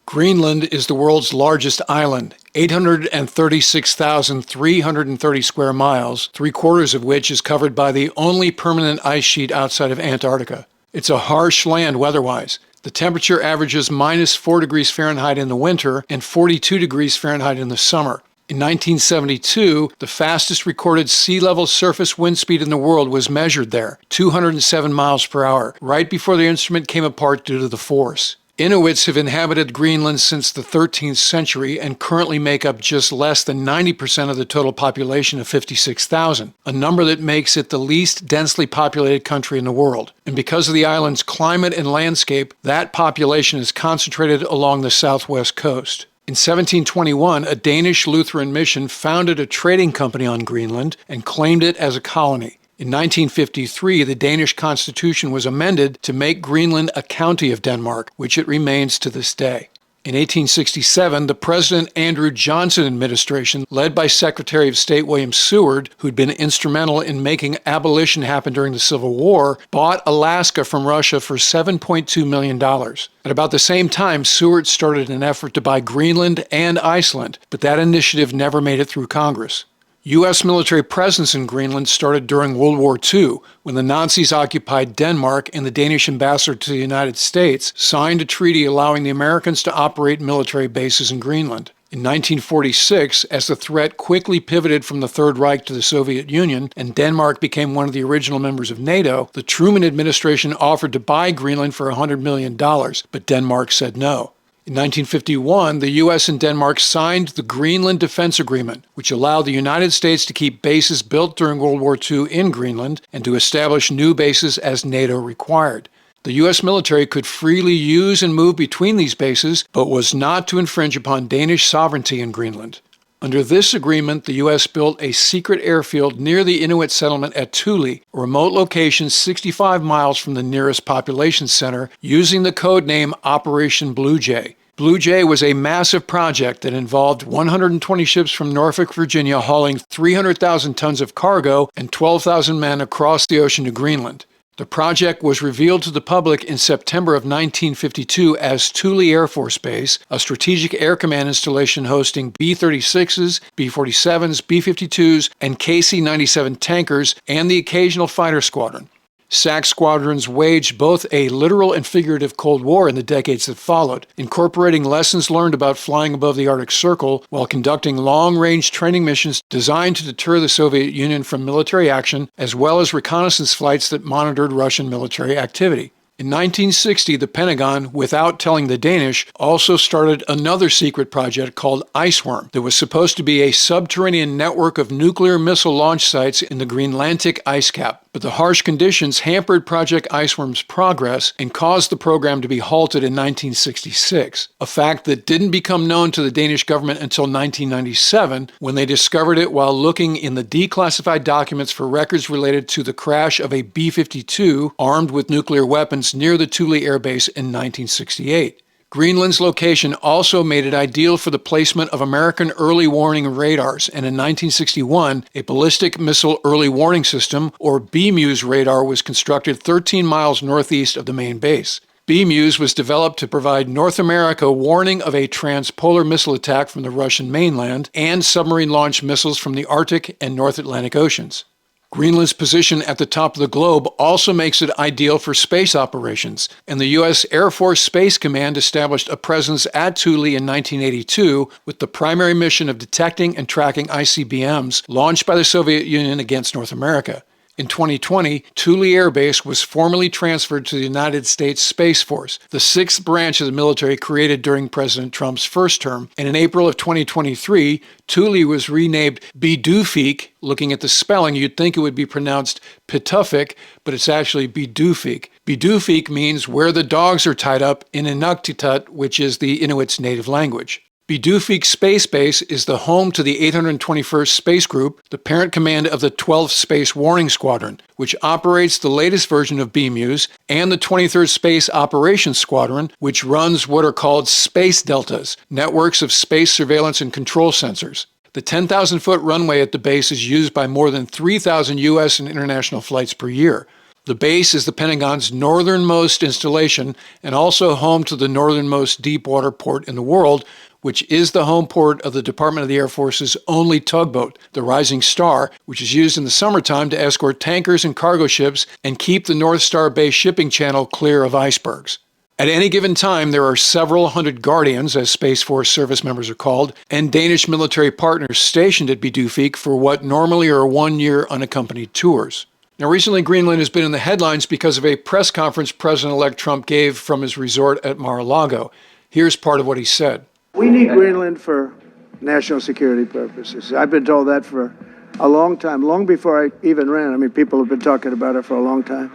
Greenland is the world's largest island, 836,330 square miles, three-quarters of which is covered by the only permanent ice sheet outside of Antarctica. It's a harsh land weather-wise. The temperature averages -4 degrees Fahrenheit in the winter and 42 degrees Fahrenheit in the summer. In 1972, the fastest recorded sea level surface wind speed in the world was measured there, 207 miles per hour, right before the instrument came apart due to the force. Inuits have inhabited Greenland since the 13th century and currently make up just less than 90% of the total population of 56,000, a number that makes it the least densely populated country in the world. And because of the island's climate and landscape, that population is concentrated along the southwest coast. In 1721, a Danish Lutheran mission founded a trading company on Greenland and claimed it as a colony. In 1953, the Danish constitution was amended to make Greenland a county of Denmark, which it remains to this day. In 1867, the President Andrew Johnson administration, led by Secretary of State William Seward, who'd been instrumental in making abolition happen during the Civil War, bought Alaska from Russia for $7.2 million. At about the same time, Seward started an effort to buy Greenland and Iceland, but that initiative never made it through Congress. U.S. military presence in Greenland started during World War II, when the Nazis occupied Denmark and the Danish ambassador to the United States signed a treaty allowing the Americans to operate military bases in Greenland. In 1946, as the threat quickly pivoted from the Third Reich to the Soviet Union and Denmark became one of the original members of NATO, the Truman administration offered to buy Greenland for $100 million, but Denmark said no. In 1951, the U.S. and Denmark signed the Greenland Defense Agreement, which allowed the United States to keep bases built during World War II in Greenland and to establish new bases as NATO required. The U.S. military could freely use and move between these bases, but was not to infringe upon Danish sovereignty in Greenland. Under this agreement, the U.S. built a secret airfield near the Inuit settlement at Thule, a remote location 65 miles from the nearest population center, using the code name Operation Blue Jay. Blue Jay was a massive project that involved 120 ships from Norfolk, Virginia, hauling 300,000 tons of cargo and 12,000 men across the ocean to Greenland. The project was revealed to the public in September of 1952 as Thule Air Force Base, a strategic air command installation hosting B-36s, B-47s, B-52s, and KC-97 tankers, and the occasional fighter squadron. SAC squadrons waged both a literal and figurative Cold War in the decades that followed, incorporating lessons learned about flying above the Arctic Circle while conducting long-range training missions designed to deter the Soviet Union from military action, as well as reconnaissance flights that monitored Russian military activity. In 1960, the Pentagon, without telling the Danish, also started another secret project called Iceworm that was supposed to be a subterranean network of nuclear missile launch sites in the Greenlandic ice cap. But the harsh conditions hampered Project Iceworm's progress and caused the program to be halted in 1966, a fact that didn't become known to the Danish government until 1997, when they discovered it while looking in the declassified documents for records related to the crash of a B-52 armed with nuclear weapons near the Thule Air Base in 1968. Greenland's location also made it ideal for the placement of American early warning radars, and in 1961, a ballistic missile early warning system, or BMEWS radar, was constructed 13 miles northeast of the main base. BMEWS was developed to provide North America warning of a transpolar missile attack from the Russian mainland and submarine-launched missiles from the Arctic and North Atlantic Oceans. Greenland's position at the top of the globe also makes it ideal for space operations, and the U.S. Air Force Space Command established a presence at Thule in 1982 with the primary mission of detecting and tracking ICBMs launched by the Soviet Union against North America. In 2020, Thule Air Base was formally transferred to the United States Space Force, the sixth branch of the military created during President Trump's first term, and in April of 2023, Thule was renamed Bidufik. Looking at the spelling, you'd think it would be pronounced Pituffik, but it's actually Bidufik. Bidufik means where the dogs are tied up in Inuktitut, which is the Inuits' native language. Bidufik Space Base is the home to the 821st Space Group, the parent command of the 12th Space Warning Squadron, which operates the latest version of BMEWS, and the 23rd Space Operations Squadron, which runs what are called space deltas, networks of space surveillance and control sensors. The 10,000-foot runway at the base is used by more than 3,000 U.S. and international flights per year. The base is the Pentagon's northernmost installation and also home to the northernmost deep-water port in the world, which is the home port of the Department of the Air Force's only tugboat, the Rising Star, which is used in the summertime to escort tankers and cargo ships and keep the North Star Bay shipping channel clear of icebergs. At any given time, there are several hundred Guardians, as Space Force service members are called, and Danish military partners stationed at Bidufik for what normally are one-year unaccompanied tours. Now, recently, Greenland has been in the headlines because of a press conference President-elect Trump gave from his resort at Mar-a-Lago. Here's part of what he said. We need Greenland for national security purposes. I've been told that for a long time, long before I even ran. I mean, people have been talking about it for a long time.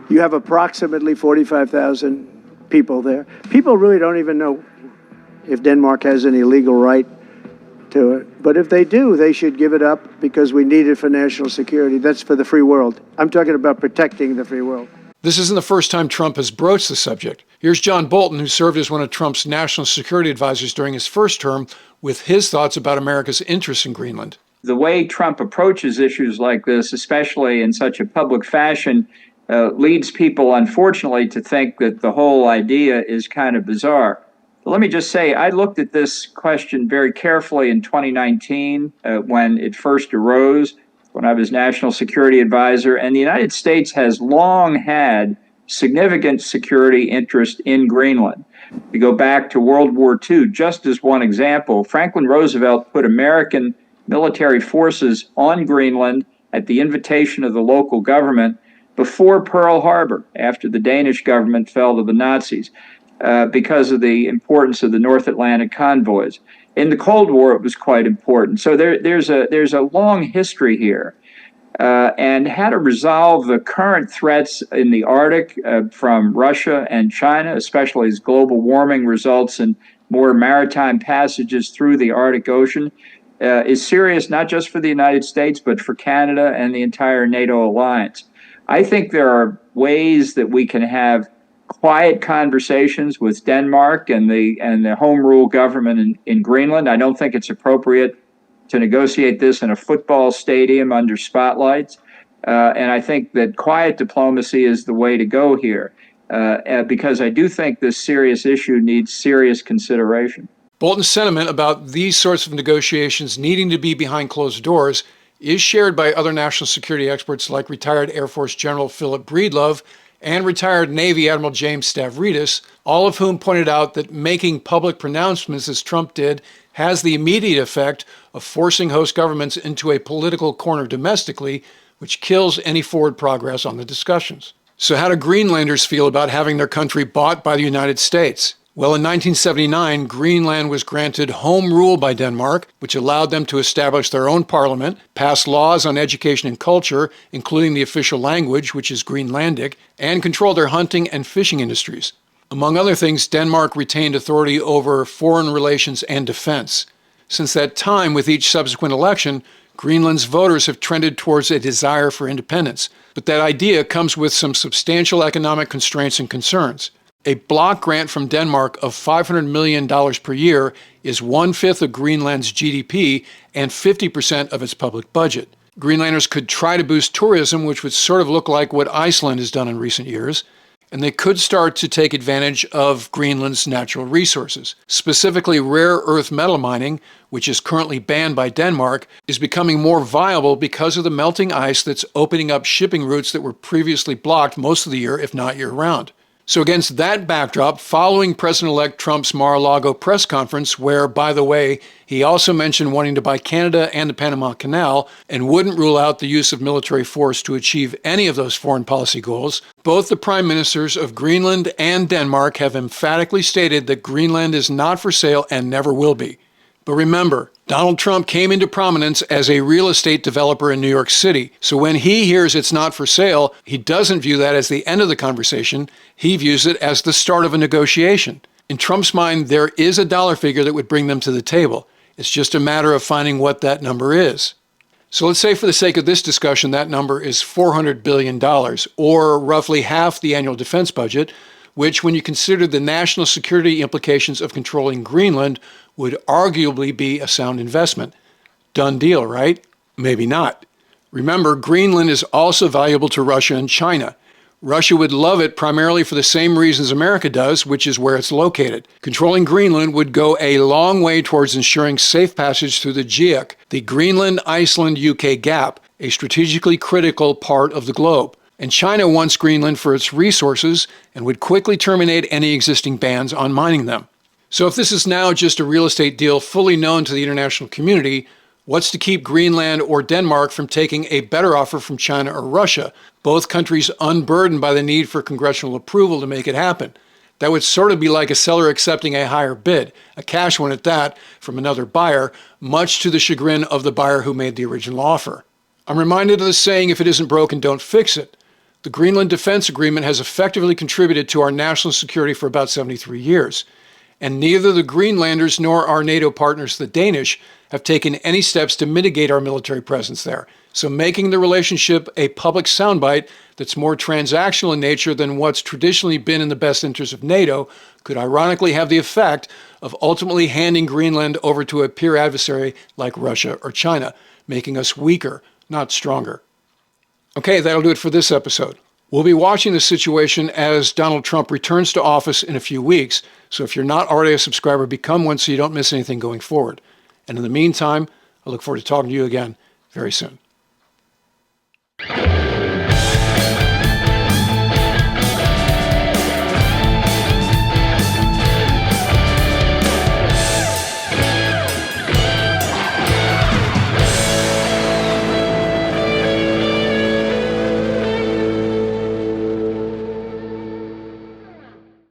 You have approximately 45,000 people there. People really don't even know if Denmark has any legal right to it. But if they do, they should give it up because we need it for national security. That's for the free world. I'm talking about protecting the free world. This isn't the first time Trump has broached the subject. Here's John Bolton, who served as one of Trump's national security advisors during his first term, with his thoughts about America's interest in Greenland. The way Trump approaches issues like this, especially in such a public fashion, leads people, unfortunately, to think that the whole idea is kind of bizarre. But let me just say, I looked at this question very carefully in 2019 when it first arose, when I was National Security Advisor, and the United States has long had significant security interest in Greenland. We go back to World War II, just as one example. Franklin Roosevelt put American military forces on Greenland at the invitation of the local government before Pearl Harbor, after the Danish government fell to the Nazis, because of the importance of the North Atlantic convoys. In the Cold War, it was quite important. So there's a long history here. And how to resolve the current threats in the Arctic from Russia and China, especially as global warming results in more maritime passages through the Arctic Ocean, is serious not just for the United States, but for Canada and the entire NATO alliance. I think there are ways that we can have quiet conversations with Denmark and the home rule government in Greenland. I don't think it's appropriate to negotiate this in a football stadium under spotlights. And I think that quiet diplomacy is the way to go here, because I do think this serious issue needs serious consideration. Bolton's sentiment about these sorts of negotiations needing to be behind closed doors is shared by other national security experts like retired Air Force General Philip Breedlove and retired Navy Admiral James Stavridis, all of whom pointed out that making public pronouncements, as Trump did, has the immediate effect of forcing host governments into a political corner domestically, which kills any forward progress on the discussions. So how do Greenlanders feel about having their country bought by the United States? Well, in 1979, Greenland was granted home rule by Denmark, which allowed them to establish their own parliament, pass laws on education and culture, including the official language, which is Greenlandic, and control their hunting and fishing industries. Among other things, Denmark retained authority over foreign relations and defense. Since that time, with each subsequent election, Greenland's voters have trended towards a desire for independence. But that idea comes with some substantial economic constraints and concerns. A block grant from Denmark of $500 million per year is 1/5 of Greenland's GDP and 50% of its public budget. Greenlanders could try to boost tourism, which would sort of look like what Iceland has done in recent years, and they could start to take advantage of Greenland's natural resources. Specifically, rare earth metal mining, which is currently banned by Denmark, is becoming more viable because of the melting ice that's opening up shipping routes that were previously blocked most of the year, if not year-round. So against that backdrop, following President-elect Trump's Mar-a-Lago press conference, where, by the way, he also mentioned wanting to buy Canada and the Panama Canal and wouldn't rule out the use of military force to achieve any of those foreign policy goals, both the prime ministers of Greenland and Denmark have emphatically stated that Greenland is not for sale and never will be. But remember, Donald Trump came into prominence as a real estate developer in New York City. So when he hears it's not for sale, he doesn't view that as the end of the conversation. He views it as the start of a negotiation. In Trump's mind, there is a dollar figure that would bring them to the table. It's just a matter of finding what that number is. So let's say for the sake of this discussion, that number is $400 billion, or roughly half the annual defense budget, which, when you consider the national security implications of controlling Greenland, would arguably be a sound investment. Done deal, right? Maybe not. Remember, Greenland is also valuable to Russia and China. Russia would love it primarily for the same reasons America does, which is where it's located. Controlling Greenland would go a long way towards ensuring safe passage through the GIEC, the Greenland-Iceland-UK gap, a strategically critical part of the globe. And China wants Greenland for its resources and would quickly terminate any existing bans on mining them. So if this is now just a real estate deal fully known to the international community, what's to keep Greenland or Denmark from taking a better offer from China or Russia, both countries unburdened by the need for congressional approval to make it happen? That would sort of be like a seller accepting a higher bid, a cash one at that, from another buyer, much to the chagrin of the buyer who made the original offer. I'm reminded of the saying, if it isn't broken, don't fix it. The Greenland Defense Agreement has effectively contributed to our national security for about 73 years. And neither the Greenlanders nor our NATO partners, the Danish, have taken any steps to mitigate our military presence there. So making the relationship a public soundbite that's more transactional in nature than what's traditionally been in the best interest of NATO could ironically have the effect of ultimately handing Greenland over to a peer adversary like Russia or China, making us weaker, not stronger. Okay, that'll do it for this episode. We'll be watching the situation as Donald Trump returns to office in a few weeks, so if you're not already a subscriber, become one so you don't miss anything going forward. And in the meantime, I look forward to talking to you again very soon.